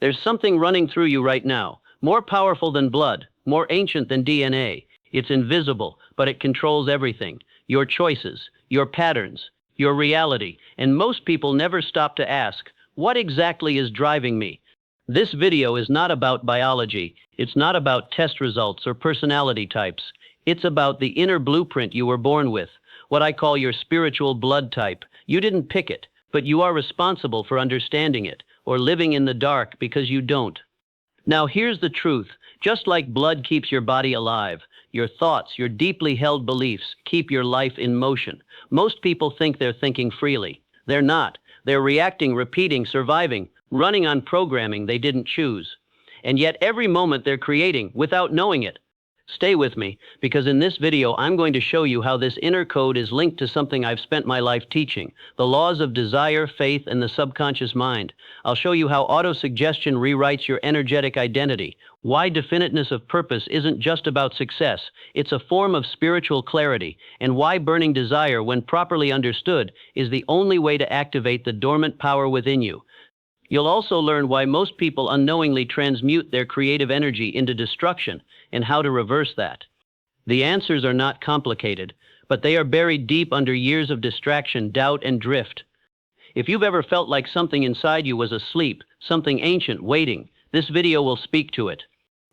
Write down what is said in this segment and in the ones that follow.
There's something running through you right now, more powerful than blood, more ancient than DNA. It's invisible, but it controls everything. Your choices, your patterns, your reality. And most people never stop to ask, what exactly is driving me? This video is not about biology. It's not about test results or personality types. It's about the inner blueprint you were born with, what I call your spiritual blood type. You didn't pick it, but you are responsible for understanding it, or living in the dark because you don't. Now here's the truth. Just like blood keeps your body alive, your thoughts, your deeply held beliefs keep your life in motion. Most people think they're thinking freely. They're not. They're reacting, repeating, surviving, running on programming they didn't choose. And yet every moment they're creating without knowing it. Stay with me, because in this video I'm going to show you how this inner code is linked to something I've spent my life teaching, the laws of desire, faith, and the subconscious mind. I'll show you how autosuggestion rewrites your energetic identity, why definiteness of purpose isn't just about success, it's a form of spiritual clarity, and why burning desire, when properly understood, is the only way to activate the dormant power within you. You'll also learn why most people unknowingly transmute their creative energy into destruction and how to reverse that. The answers are not complicated, but they are buried deep under years of distraction, doubt, and drift. If you've ever felt like something inside you was asleep, something ancient waiting, this video will speak to it.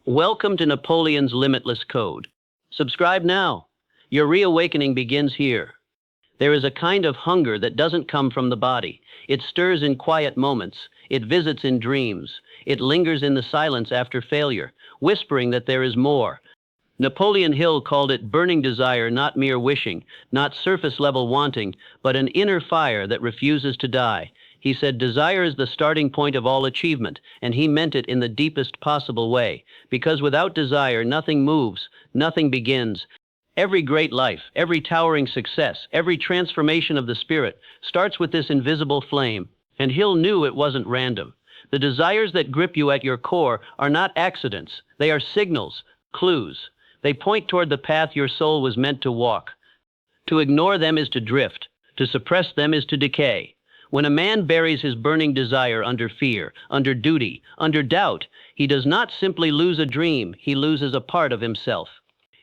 Welcome to Napoleon's Limitless Code. Subscribe now. Your reawakening begins here. There is a kind of hunger that doesn't come from the body. It stirs in quiet moments. It visits in dreams. It lingers in the silence after failure, whispering that there is more. Napoleon Hill called it burning desire, not mere wishing, not surface-level wanting, but an inner fire that refuses to die. He said desire is the starting point of all achievement, and he meant it in the deepest possible way, because without desire, nothing moves, nothing begins. Every great life, every towering success, every transformation of the spirit starts with this invisible flame, and Hill knew it wasn't random. The desires that grip you at your core are not accidents. They are signals, clues. They point toward the path your soul was meant to walk. To ignore them is to drift. To suppress them is to decay. When a man buries his burning desire under fear, under duty, under doubt, he does not simply lose a dream, he loses a part of himself.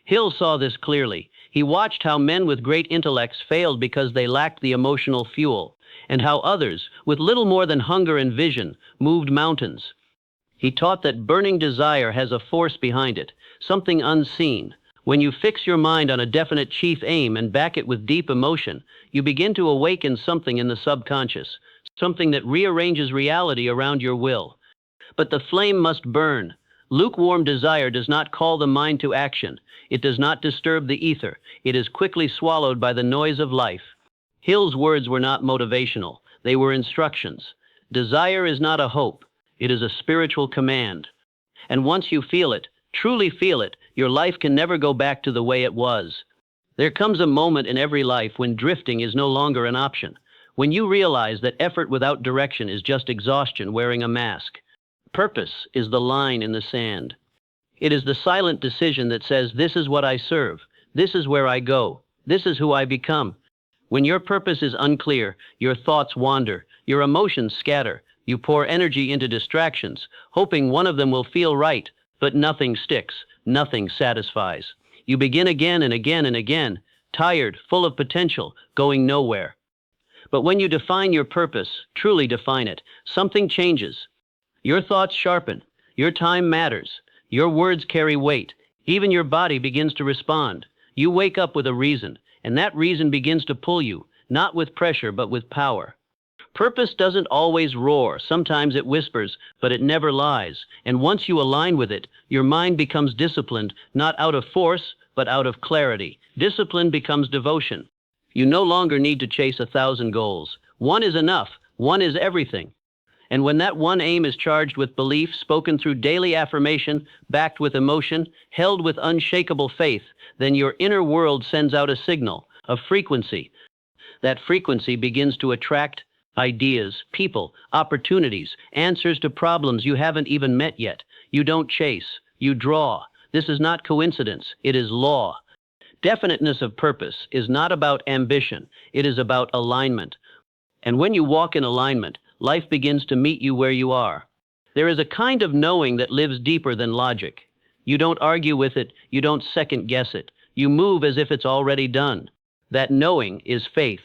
Hill saw this clearly. He watched how men with great intellects failed because they lacked the emotional fuel, and how others, with little more than hunger and vision, moved mountains. He taught that burning desire has a force behind it, something unseen. When you fix your mind on a definite chief aim and back it with deep emotion, you begin to awaken something in the subconscious, something that rearranges reality around your will. But the flame must burn. Lukewarm desire does not call the mind to action. It does not disturb the ether. It is quickly swallowed by the noise of life. Hill's words were not motivational. They were instructions. Desire is not a hope. It is a spiritual command. And once you feel it, truly feel it, your life can never go back to the way it was. There comes a moment in every life when drifting is no longer an option. When you realize that effort without direction is just exhaustion wearing a mask. Purpose is the line in the sand. It is the silent decision that says, this is what I serve, this is where I go, this is who I become. When your purpose is unclear, your thoughts wander, your emotions scatter, you pour energy into distractions, hoping one of them will feel right, but nothing sticks, nothing satisfies. You begin again and again and again, tired, full of potential, going nowhere. But when you define your purpose, truly define it, something changes. Your thoughts sharpen, your time matters, your words carry weight, even your body begins to respond. You wake up with a reason, and that reason begins to pull you, not with pressure but with power. Purpose doesn't always roar, sometimes it whispers, but it never lies, and once you align with it, your mind becomes disciplined, not out of force, but out of clarity. Discipline becomes devotion. You no longer need to chase 1,000 goals. One is enough, one is everything. And when that one aim is charged with belief, spoken through daily affirmation, backed with emotion, held with unshakable faith, then your inner world sends out a signal, a frequency. That frequency begins to attract ideas, people, opportunities, answers to problems you haven't even met yet. You don't chase, you draw. This is not coincidence, it is law. Definiteness of purpose is not about ambition, it is about alignment. And when you walk in alignment, life begins to meet you where you are. There is a kind of knowing that lives deeper than logic. You don't argue with it, you don't second guess it. You move as if it's already done. That knowing is faith.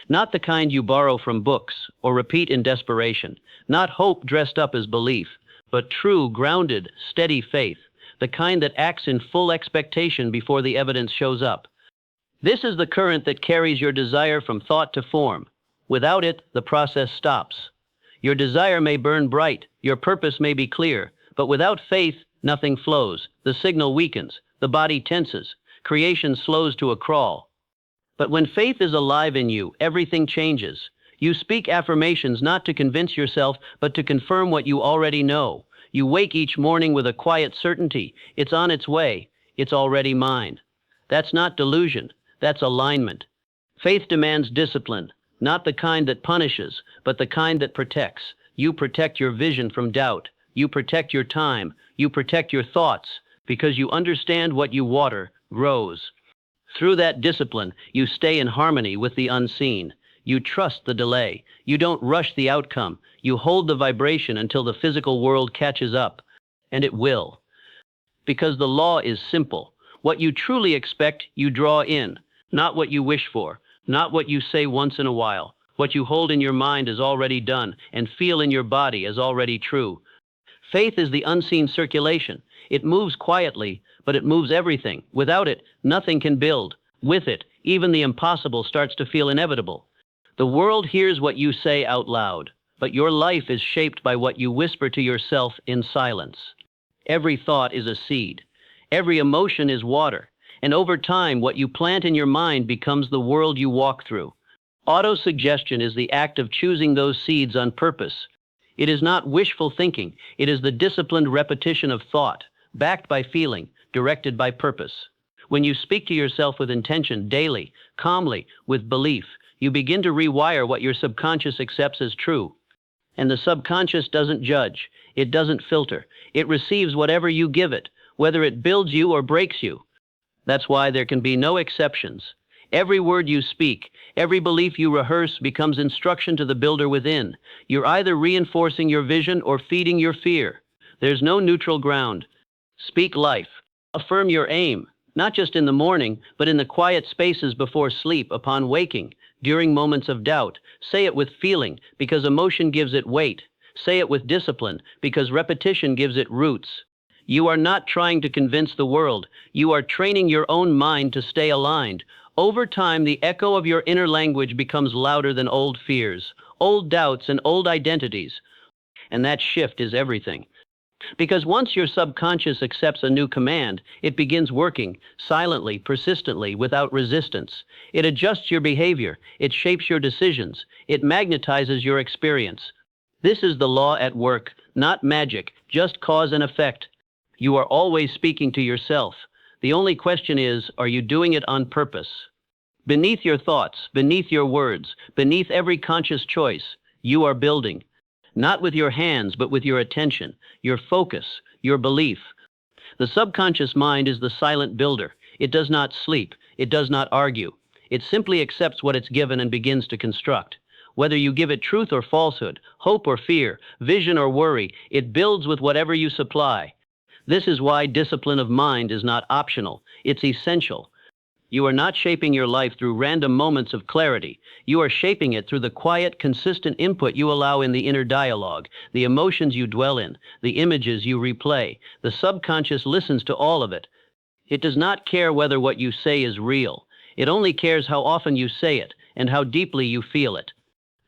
Not the kind you borrow from books or repeat in desperation. Not hope dressed up as belief, but true, grounded, steady faith. The kind that acts in full expectation before the evidence shows up. This is the current that carries your desire from thought to form. Without it, the process stops. Your desire may burn bright, your purpose may be clear, but without faith, nothing flows. The signal weakens, the body tenses, creation slows to a crawl. But when faith is alive in you, everything changes. You speak affirmations not to convince yourself, but to confirm what you already know. You wake each morning with a quiet certainty. It's on its way. It's already mine. That's not delusion. That's alignment. Faith demands discipline, not the kind that punishes, but the kind that protects. You protect your vision from doubt. You protect your time. You protect your thoughts, because you understand what you water grows. Through that discipline, you stay in harmony with the unseen. You trust the delay. You don't rush the outcome. You hold the vibration until the physical world catches up. And it will. Because the law is simple. What you truly expect, you draw in. Not what you wish for. Not what you say once in a while. What you hold in your mind is already done, and feel in your body is already true. Faith is the unseen circulation. It moves quietly, but it moves everything. Without it, nothing can build. With it, even the impossible starts to feel inevitable. The world hears what you say out loud, but your life is shaped by what you whisper to yourself in silence. Every thought is a seed. Every emotion is water. And over time, what you plant in your mind becomes the world you walk through. Autosuggestion is the act of choosing those seeds on purpose. It is not wishful thinking. It is the disciplined repetition of thought, backed by feeling, directed by purpose. When you speak to yourself with intention daily, calmly, with belief, you begin to rewire what your subconscious accepts as true. And the subconscious doesn't judge. It doesn't filter. It receives whatever you give it, whether it builds you or breaks you. That's why there can be no exceptions. Every word you speak, every belief you rehearse becomes instruction to the builder within. You're either reinforcing your vision or feeding your fear. There's no neutral ground. Speak life. Affirm your aim, not just in the morning, but in the quiet spaces before sleep, upon waking, during moments of doubt. Say it with feeling, because emotion gives it weight. Say it with discipline, because repetition gives it roots. You are not trying to convince the world. You are training your own mind to stay aligned. Over time, the echo of your inner language becomes louder than old fears, old doubts, and old identities. And that shift is everything. Because once your subconscious accepts a new command, it begins working, silently, persistently, without resistance. It adjusts your behavior. It shapes your decisions. It magnetizes your experience. This is the law at work, not magic, just cause and effect. You are always speaking to yourself. The only question is, are you doing it on purpose? Beneath your thoughts, beneath your words, beneath every conscious choice, you are building. Not with your hands, but with your attention, your focus, your belief. The subconscious mind is the silent builder. It does not sleep. It does not argue. It simply accepts what it's given and begins to construct. Whether you give it truth or falsehood, hope or fear, vision or worry, it builds with whatever you supply. This is why discipline of mind is not optional. It's essential. You are not shaping your life through random moments of clarity. You are shaping it through the quiet, consistent input you allow in the inner dialogue, the emotions you dwell in, the images you replay. The subconscious listens to all of it. It does not care whether what you say is real. It only cares how often you say it and how deeply you feel it.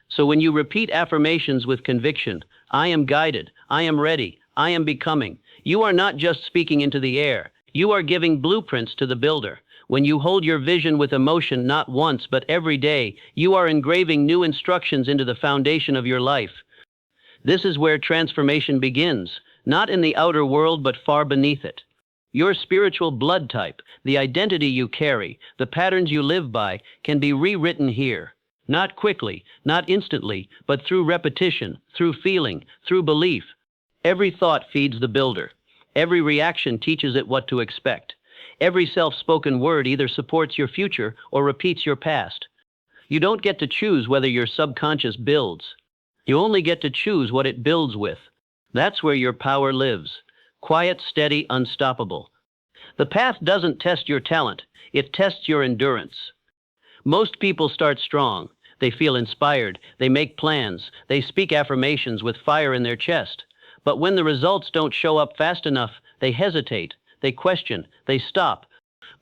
So when you repeat affirmations with conviction, I am guided, I am ready, I am becoming, you are not just speaking into the air. You are giving blueprints to the builder. When you hold your vision with emotion not once but every day, you are engraving new instructions into the foundation of your life. This is where transformation begins, not in the outer world but far beneath it. Your spiritual blood type, the identity you carry, the patterns you live by, can be rewritten here. Not quickly, not instantly, but through repetition, through feeling, through belief. Every thought feeds the builder. Every reaction teaches it what to expect. Every self-spoken word either supports your future or repeats your past. You don't get to choose whether your subconscious builds. You only get to choose what it builds with. That's where your power lives. Quiet, steady, unstoppable. The path doesn't test your talent, it tests your endurance. Most people start strong. They feel inspired, they make plans, they speak affirmations with fire in their chest. But when the results don't show up fast enough, they hesitate, they question, they stop.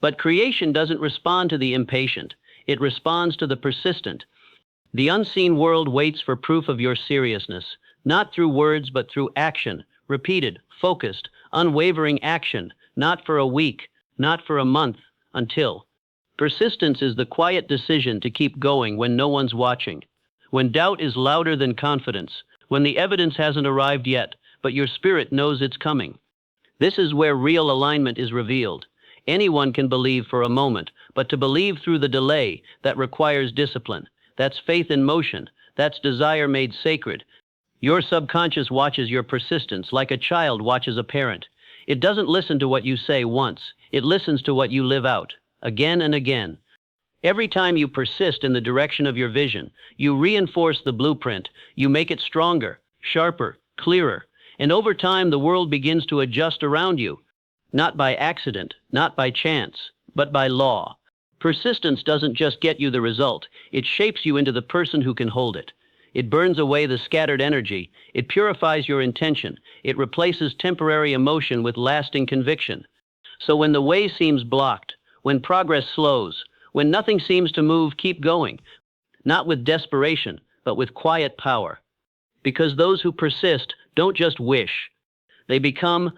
But creation doesn't respond to the impatient, it responds to the persistent. The unseen world waits for proof of your seriousness, not through words but through action, repeated, focused, unwavering action, not for a week, not for a month, until. Persistence is the quiet decision to keep going when no one's watching. When doubt is louder than confidence, when the evidence hasn't arrived yet, but your spirit knows it's coming. This is where real alignment is revealed. Anyone can believe for a moment, but to believe through the delay, that requires discipline. That's faith in motion. That's desire made sacred. Your subconscious watches your persistence like a child watches a parent. It doesn't listen to what you say once. It listens to what you live out, again and again. Every time you persist in the direction of your vision, you reinforce the blueprint. You make it stronger, sharper, clearer. And over time, the world begins to adjust around you. Not by accident, not by chance, but by law. Persistence doesn't just get you the result, it shapes you into the person who can hold it. It burns away the scattered energy, it purifies your intention, it replaces temporary emotion with lasting conviction. So when the way seems blocked, when progress slows, when nothing seems to move, keep going. Not with desperation, but with quiet power. Because those who persist don't just wish, they become.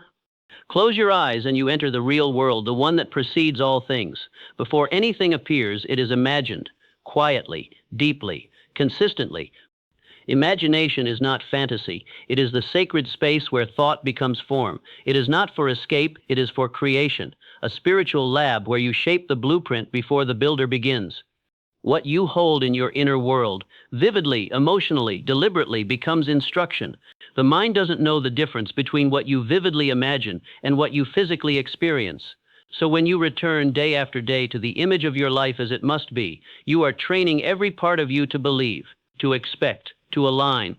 Close your eyes and you enter the real world, the one that precedes all things. Before anything appears, it is imagined, quietly, deeply, consistently. Imagination is not fantasy. It is the sacred space where thought becomes form. It is not for escape, it is for creation. A spiritual lab where you shape the blueprint before the builder begins. What you hold in your inner world, vividly, emotionally, deliberately, becomes instruction. The mind doesn't know the difference between what you vividly imagine and what you physically experience. So when you return day after day to the image of your life as it must be, you are training every part of you to believe, to expect, to align.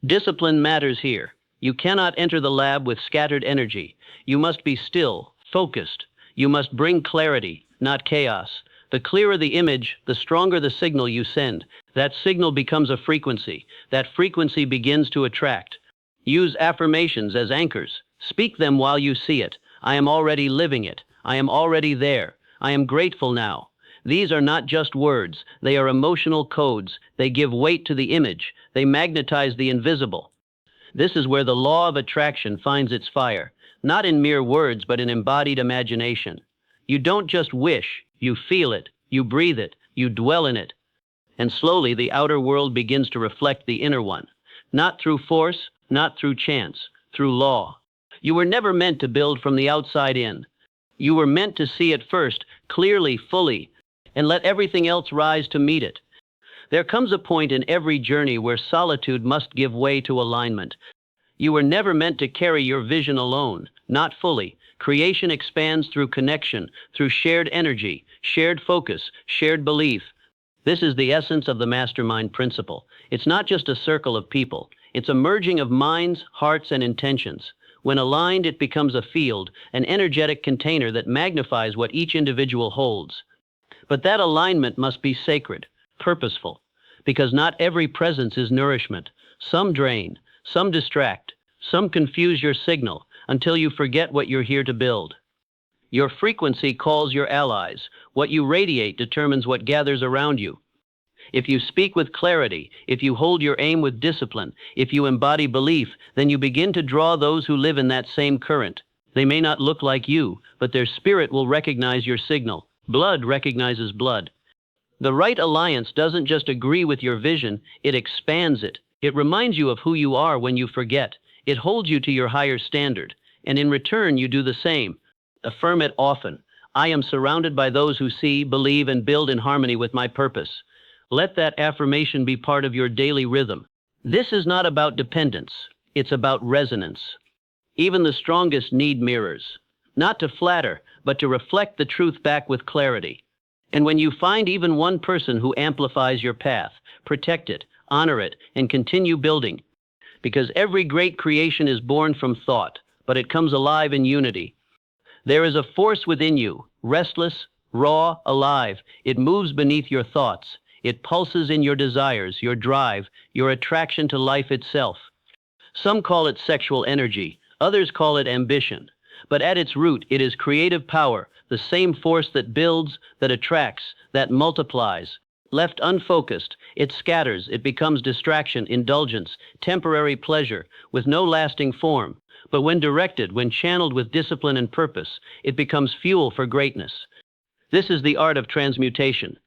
Discipline matters here. You cannot enter the lab with scattered energy. You must be still, focused. You must bring clarity, not chaos. The clearer the image, the stronger the signal you send. That signal becomes a frequency. That frequency begins to attract. Use affirmations as anchors. Speak them while you see it. I am already living it. I am already there. I am grateful now. These are not just words. They are emotional codes. They give weight to the image. They magnetize the invisible. This is where the law of attraction finds its fire. Not in mere words, but in embodied imagination. You don't just wish. You feel it. You breathe it. You dwell in it. And slowly the outer world begins to reflect the inner one. Not through force, not through chance, through law. You were never meant to build from the outside in. You were meant to see it first, clearly, fully, and let everything else rise to meet it. There comes a point in every journey where solitude must give way to alignment. You were never meant to carry your vision alone, not fully. Creation expands through connection, through shared energy, shared focus, shared belief. This is the essence of the mastermind principle. It's not just a circle of people. It's a merging of minds, hearts, and intentions. When aligned, it becomes a field, an energetic container that magnifies what each individual holds. But that alignment must be sacred, purposeful, because not every presence is nourishment. Some drain, some distract, some confuse your signal until you forget what you're here to build. Your frequency calls your allies. What you radiate determines what gathers around you. If you speak with clarity, if you hold your aim with discipline, if you embody belief, then you begin to draw those who live in that same current. They may not look like you, but their spirit will recognize your signal. Blood recognizes blood. The right alliance doesn't just agree with your vision, it expands it. It reminds you of who you are when you forget. It holds you to your higher standard, and in return you do the same. Affirm it often. I am surrounded by those who see, believe, and build in harmony with my purpose. Let that affirmation be part of your daily rhythm. This is not about dependence. It's about resonance. Even the strongest need mirrors. Not to flatter, but to reflect the truth back with clarity. And when you find even one person who amplifies your path, protect it, honor it, and continue building. because every great creation is born from thought, but it comes alive in unity. There is a force within you, restless, raw, alive. It moves beneath your thoughts. It pulses in your desires, your drive, your attraction to life itself. Some call it sexual energy, others call it ambition. But at its root, it is creative power, the same force that builds, that attracts, that multiplies. Left unfocused, it scatters, it becomes distraction, indulgence, temporary pleasure, with no lasting form. But when directed, when channeled with discipline and purpose, it becomes fuel for greatness. This is the art of transmutation.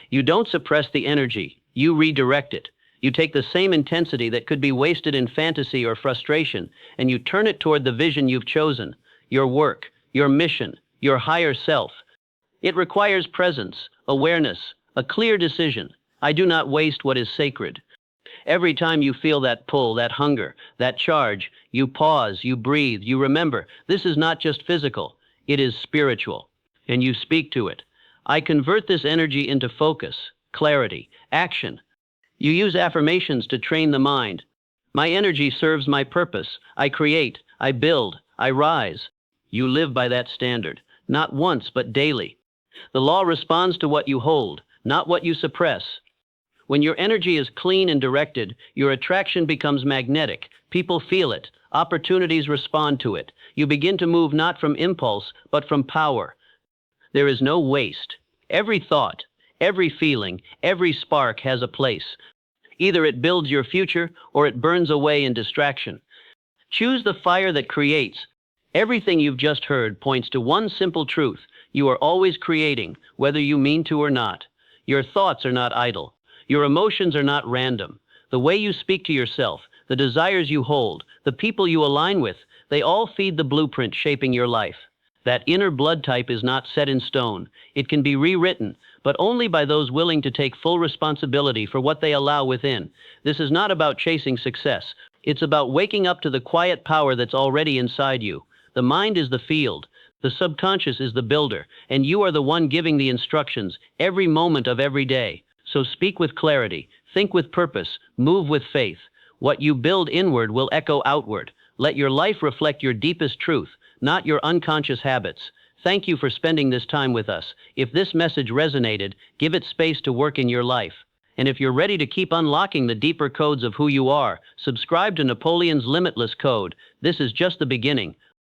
You don't suppress the energy, you redirect it. You take the same intensity that could be wasted in fantasy or frustration, and you turn it toward the vision you've chosen, your work, your mission, your higher self. It requires presence, awareness, a clear decision. I do not waste what is sacred. Every time you feel that pull, that hunger, that charge, you pause, you breathe, you remember, this is not just physical, it is spiritual, and you speak to it. I convert this energy into focus, clarity, action. You use affirmations to train the mind. My energy serves my purpose. I create, I build, I rise. You live by that standard, not once, but daily. The law responds to what you hold, not what you suppress. When your energy is clean and directed, your attraction becomes magnetic. People feel it. Opportunities respond to it. You begin to move not from impulse, but from power. There is no waste. Every thought, every feeling, every spark has a place. Either it builds your future, or it burns away in distraction. Choose the fire that creates. Everything you've just heard points to one simple truth. You are always creating, whether you mean to or not. Your thoughts are not idle. Your emotions are not random. The way you speak to yourself, the desires you hold, the people you align with, they all feed the blueprint shaping your life. That inner blood type is not set in stone. It can be rewritten, but only by those willing to take full responsibility for what they allow within. This is not about chasing success. It's about waking up to the quiet power that's already inside you. The mind is the field. The subconscious is the builder, and you are the one giving the instructions every moment of every day. So speak with clarity, think with purpose, move with faith. What you build inward will echo outward. Let your life reflect your deepest truth, not your unconscious habits. Thank you for spending this time with us. If this message resonated, give it space to work in your life. And if you're ready to keep unlocking the deeper codes of who you are, subscribe to Napoleon's Limitless Code. This is just the beginning.